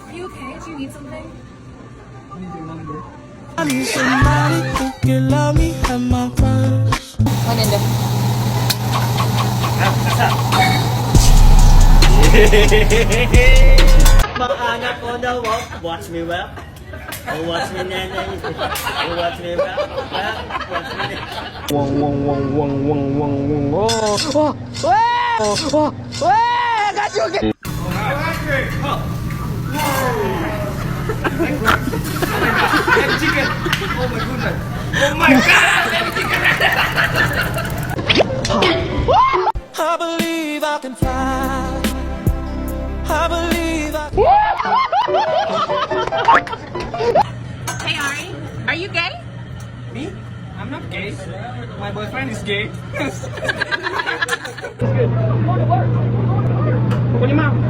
Are you okay? Do you need something? I need your number. I need somebody who can love me at my worst. One in there. Mga anak ko daw, watch me well. Oh, watch me nanay. Oh, watch me well. Watch me nanay. Wong wong wong wong wong wong wong. Oh, I got you again. Chicken! Oh my goodness! Oh my god! I believe I can fly. I believe I. Hey Ari, are you gay? Me? I'm not gay. My boyfriend is gay. Open your mouth.